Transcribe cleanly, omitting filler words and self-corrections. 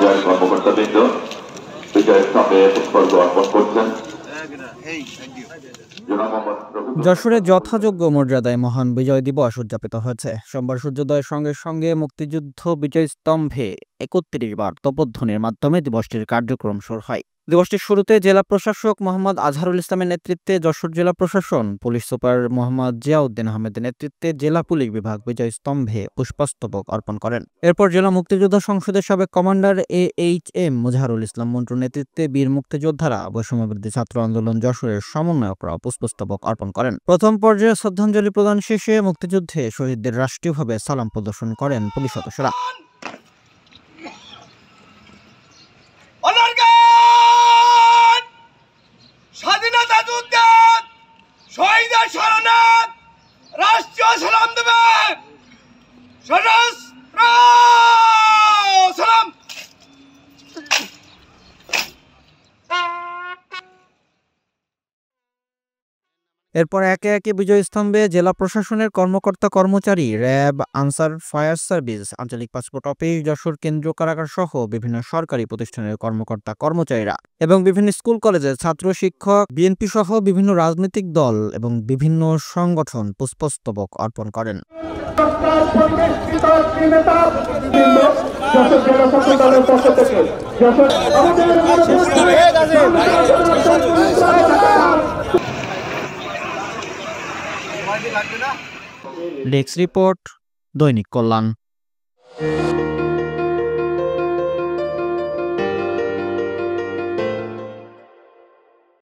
পর্যায়ের কর্মকর্তাবৃন্দ বিজয়ের স্তম্ভে পুষ্পার্ঘ অর্পণ করছেন। যশোরে যথাযোগ্য মর্যাদায় মহান বিজয় দিবস উদযাপিত হয়েছে। সোমবার সূর্যোদয়ের সঙ্গে সঙ্গে মুক্তিযুদ্ধ বিজয় স্তম্ভে ৩১ বার তোপধ্বনির মাধ্যমে দিবসটির কার্যক্রম শুরু হয়। দিবসটির শুরুতে জেলা প্রশাসক মোহাম্মদ আজহারুল ইসলামের নেতৃত্বে যশোর জেলা প্রশাসন, পুলিশ সুপার মোহাম্মদ জিয়াউদ্দিন আহমেদের নেতৃত্বে জেলা পুলিশ বিভাগ বিজয় স্তম্ভে পুষ্পস্তবক অর্পণ করেন। এরপর জেলা মুক্তিযোদ্ধা সংসদের সাবেক কমান্ডার AHM মুজাহারুল ইসলাম মন্টুর নেতৃত্বে বীর মুক্তিযোদ্ধারা, বৈষম্যবিরোধী ছাত্র আন্দোলন যশোরের সমন্বয়করা পুষ্পস্তবক অর্পণ করেন। প্রথম পর্যায়ে শ্রদ্ধাঞ্জলি প্রদান শেষে মুক্তিযুদ্ধে শহীদদের রাষ্ট্রীয়ভাবে সালাম প্রদর্শন করেন পুলিশ সদস্যরা। স্বাধীনতা যুদ্ধে শহীদের স্মরণে রাষ্ট্রীয় সালাম দেবে। সালাম। এরপর একে একে বিজয় স্তম্ভে জেলা প্রশাসনের কর্মকর্তা কর্মচারী, র্যাব, আনসার ফায়ার সার্ভিস, আঞ্চলিক পাসপোর্ট অফিস, যশোর কেন্দ্রীয় কারাগার সহ বিভিন্ন সরকারি প্রতিষ্ঠানের কর্মকর্তা কর্মচারীরা এবং বিভিন্ন স্কুল কলেজের ছাত্র শিক্ষক, বিএনপি সহ বিভিন্ন রাজনৈতিক দল এবং বিভিন্ন সংগঠন পুষ্পস্তবক অর্পণ করেন। ডেস্ক রিপোর্ট, দৈনিক কল্যাণ।